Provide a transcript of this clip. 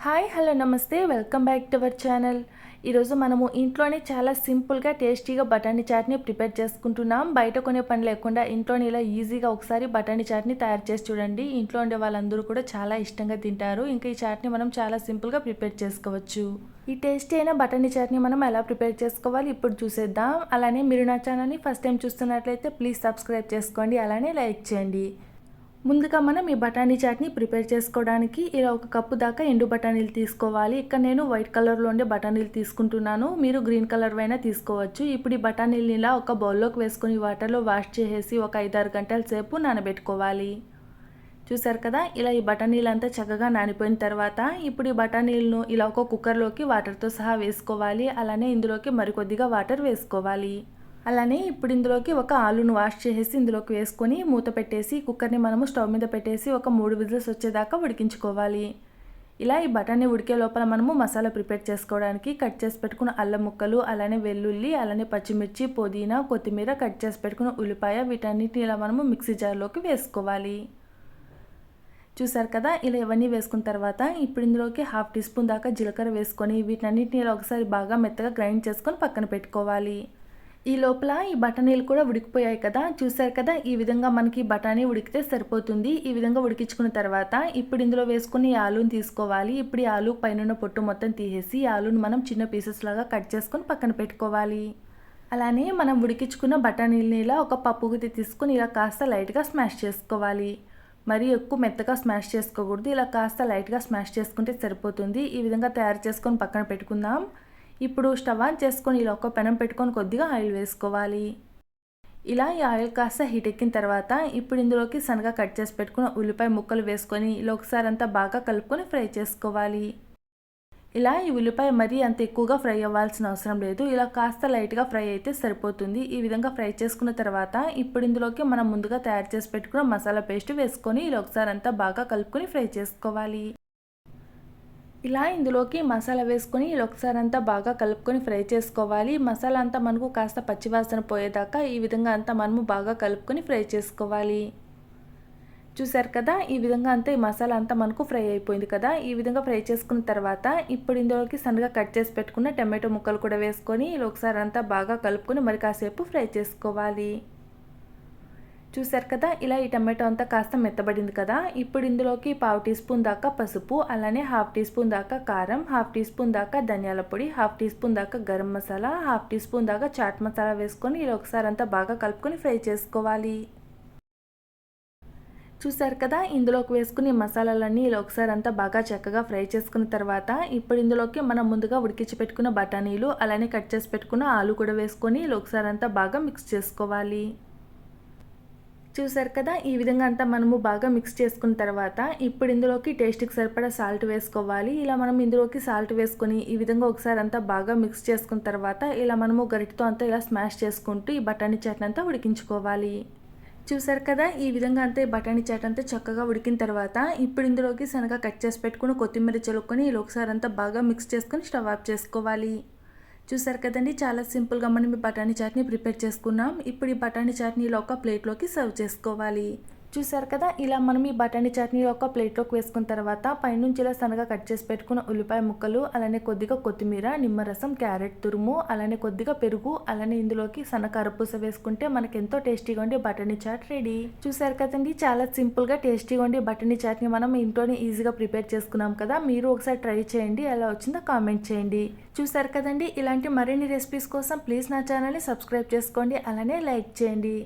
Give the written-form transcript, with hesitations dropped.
Hi hello నమస్తే welcome back to our channel. ఈరోజు మనము ఇంట్లోనే చాలా సింపుల్గా టేస్టీగా బఠానీ చాట్ని ప్రిపేర్ చేసుకుంటున్నాం. బయట కొనే పని లేకుండా ఇంట్లోనే ఇలా ఈజీగా ఒకసారి బఠానీ చాట్ని తయారు చేసి చూడండి. ఇంట్లో ఉండే వాళ్ళందరూ కూడా చాలా ఇష్టంగా తింటారు. ఇంకా ఈ చాట్ని మనం చాలా సింపుల్గా ప్రిపేర్ చేసుకోవచ్చు. ఈ టేస్టీ అయిన బఠానీ చాట్ని మనం ఎలా ప్రిపేర్ చేసుకోవాలి ఇప్పుడు చూసేద్దాం. అలానే మీరు నా ఛానల్ని ఫస్ట్ టైం చూస్తున్నట్లయితే ప్లీజ్ సబ్స్క్రైబ్ చేసుకోండి, అలానే లైక్ చేయండి. ముందుగా మనం ఈ బఠానీ చాట్ని ప్రిపేర్ చేసుకోవడానికి ఇలా ఒక కప్పు దాకా ఎండు బఠానీలు తీసుకోవాలి. ఇక్కడ నేను వైట్ కలర్లో ఉండే బఠానీలు తీసుకుంటున్నాను, మీరు గ్రీన్ కలర్ అయినా తీసుకోవచ్చు. ఇప్పుడు ఈ బఠానీలని ఇలా ఒక బౌల్లోకి వేసుకొని వాటర్లో వాష్ చేసేసి ఒక 5-6 గంటల సేపు నానబెట్టుకోవాలి. చూసారు కదా, ఇలా ఈ బఠానీలంతా చక్కగా నానిపోయిన తర్వాత ఇప్పుడు ఈ బఠానీలను ఇలా ఒక కుక్కర్లోకి వాటర్తో సహా వేసుకోవాలి. అలానే ఇందులోకి మరికొద్దిగా వాటర్ వేసుకోవాలి. అలానే ఇప్పుడు ఇందులోకి ఒక ఆలును వాష్ చేసేసి ఇందులోకి వేసుకొని మూత పెట్టేసి కుక్కర్ని మనము స్టవ్ మీద పెట్టేసి ఒక 3 విజిల్స్ వచ్చేదాకా ఉడికించుకోవాలి. ఇలా ఈ బఠానీ ఉడికే లోపల మనము మసాలా ప్రిపేర్ చేసుకోవడానికి కట్ చేసి పెట్టుకున్న అల్లం ముక్కలు, అలానే వెల్లుల్లి, అలానే పచ్చిమిర్చి, పుదీనా, కొత్తిమీర, కట్ చేసి పెట్టుకున్న ఉల్లిపాయ, వీటన్నిటిని ఇలా మనము మిక్సీ జార్లోకి వేసుకోవాలి. చూసారు కదా, ఇలా ఇవన్నీ వేసుకున్న తర్వాత ఇప్పుడు ఇందులోకి 1/2 టీ స్పూన్ దాకా జీలకర్ర వేసుకొని వీటన్నిటిని ఇలా ఒకసారి బాగా మెత్తగా గ్రైండ్ చేసుకొని పక్కన పెట్టుకోవాలి. ఈ లోపల ఈ బఠానీలు కూడా ఉడికిపోయాయి కదా, చూసారు కదా, ఈ విధంగా మనకి బఠానీ ఉడికితే సరిపోతుంది. ఈ విధంగా ఉడికించుకున్న తర్వాత ఇప్పుడు ఇందులో వేసుకుని ఈ ఆలూని తీసుకోవాలి. ఇప్పుడు ఈ ఆలు పైన పొట్టు మొత్తం తీసేసి ఈ ఆలుని మనం చిన్న పీసెస్ లాగా కట్ చేసుకొని పక్కన పెట్టుకోవాలి. అలానే మనం ఉడికించుకున్న బఠానీలని ఇలా ఒక పప్పు గుత్తి తీసుకుని ఇలా కాస్త లైట్గా స్మాష్ చేసుకోవాలి. మరి ఎక్కువ మెత్తగా స్మాష్ చేసుకోకూడదు, ఇలా కాస్త లైట్గా స్మాష్ చేసుకుంటే సరిపోతుంది. ఈ విధంగా తయారు చేసుకొని పక్కన పెట్టుకుందాం. ఇప్పుడు స్టవ్ ఆన్ చేసుకొని ఇలా ఒక పెనం పెట్టుకొని కొద్దిగా ఆయిల్ వేసుకోవాలి. ఇలా ఈ ఆయిల్ కాస్త హీట్ ఎక్కిన తర్వాత ఇప్పుడు ఇందులోకి సన్నగా కట్ చేసి పెట్టుకున్న ఉల్లిపాయ ముక్కలు వేసుకొని ఇలా ఒకసారి అంతా బాగా కలుపుకొని ఫ్రై చేసుకోవాలి. ఇలా ఈ ఉల్లిపాయ మరీ అంత ఎక్కువగా ఫ్రై అవ్వాల్సిన అవసరం లేదు, ఇలా కాస్త లైట్గా ఫ్రై అయితే సరిపోతుంది. ఈ విధంగా ఫ్రై చేసుకున్న తర్వాత ఇప్పుడు ఇందులోకి మనం ముందుగా తయారు చేసి పెట్టుకున్న మసాలా పేస్ట్ వేసుకొని ఇలా ఒకసారి అంతా బాగా కలుపుకొని ఫ్రై చేసుకోవాలి. ఇలా ఇందులోకి మసాలా వేసుకొని ఇలా ఒకసారి అంతా బాగా కలుపుకొని ఫ్రై చేసుకోవాలి. మసాలా అంతా మనకు కాస్త పచ్చివాసన పోయేదాకా ఈ విధంగా అంతా మనము బాగా కలుపుకొని ఫ్రై చేసుకోవాలి. చూసారు కదా, ఈ విధంగా అంతా ఈ మసాలా అంతా మనకు ఫ్రై అయిపోయింది కదా. ఈ విధంగా ఫ్రై చేసుకున్న తర్వాత ఇప్పుడు ఇందులోకి సన్నగా కట్ చేసి పెట్టుకున్న టమాటో ముక్కలు కూడా వేసుకొని ఇలా ఒకసారి అంతా బాగా కలుపుకొని మరి కాసేపు ఫ్రై చేసుకోవాలి. చూసారు కదా, ఇలా ఈ టమాటో అంతా కాస్త మెత్తబడింది కదా. ఇప్పుడు ఇందులోకి 1/2 టీ స్పూన్ దాకా పసుపు, అలానే 1/2 టీ స్పూన్ దాకా కారం, 1/2 టీ స్పూన్ దాకా ధనియాల పొడి, 1/2 టీ స్పూన్ దాకా గరం మసాలా, 1/2 టీ స్పూన్ దాకా చాట్ మసాలా వేసుకొని ఇలా ఒకసారి అంతా బాగా కలుపుకొని ఫ్రై చేసుకోవాలి. చూసారు కదా, ఇందులోకి వేసుకుని మసాలాలన్నీ ఇలా ఒకసారి అంతా బాగా చక్కగా ఫ్రై చేసుకున్న తర్వాత ఇప్పుడు ఇందులోకి మనం ముందుగా ఉడికించి పెట్టుకున్న బఠానీలు, అలానే కట్ చేసి పెట్టుకున్న ఆలు కూడా వేసుకొని ఇలా ఒకసారి అంతా బాగా మిక్స్ చేసుకోవాలి. చూసారు కదా, ఈ విధంగా అంతా మనము బాగా మిక్స్ చేసుకున్న తర్వాత ఇప్పుడు ఇందులోకి టేస్ట్కి సరిపడా సాల్ట్ వేసుకోవాలి. ఇలా మనం ఇందులోకి సాల్ట్ వేసుకొని ఈ విధంగా ఒకసారి అంతా బాగా మిక్స్ చేసుకున్న తర్వాత ఇలా మనము గరిటతో అంతా ఇలా స్మాష్ చేసుకుంటూ ఈ బఠానీ చాట్ని అంతా ఉడికించుకోవాలి. చూసారు కదా, ఈ విధంగా అంతా ఈ బఠానీ చాట్ అంతా చక్కగా ఉడికిన తర్వాత ఇప్పుడు ఇందులోకి సన్నగా కట్ చేసి పెట్టుకుని కొత్తిమీర చల్లుకొని ఇలా ఒకసారి అంతా బాగా మిక్స్ చేసుకొని స్టవ్ ఆఫ్ చేసుకోవాలి. చూసారు కదండి, చాలా సింపుల్గా మనం ఈ బఠానీ చాట్ని ప్రిపేర్ చేసుకున్నాం. ఇప్పుడు ఈ బఠానీ చాట్ని ఇలా ఒక ప్లేట్లోకి సర్వ్ చేసుకోవాలి. చూసారు కదా, ఇలా మనం ఈ బఠానీ చాట్ని ఒక ప్లేట్లోకి వేసుకున్న తర్వాత పైనుంచి ఇలా సన్నగా కట్ చేసి పెట్టుకున్న ఉల్లిపాయ ముక్కలు, అలానే కొద్దిగా కొత్తిమీర, నిమ్మరసం, క్యారెట్ తురుము, అలానే కొద్దిగా పెరుగు, అలానే ఇందులోకి సన్న కారపూస వేసుకుంటే మనకి ఎంతో టేస్టీగా ఉండే బఠానీ చాట్ రెడీ. చూసారు కదండి, చాలా సింపుల్గా టేస్టీగా ఉండే బఠానీ చాట్ని మనం ఇంట్లోనే ఈజీగా ప్రిపేర్ చేసుకున్నాం కదా. మీరు ఒకసారి ట్రై చేయండి, ఎలా వచ్చిందో కామెంట్ చేయండి. చూసారు కదండి, ఇలాంటి మరిన్ని రెసిపీస్ కోసం ప్లీజ్ నా ఛానల్ని సబ్స్క్రైబ్ చేసుకోండి, అలానే లైక్ చేయండి.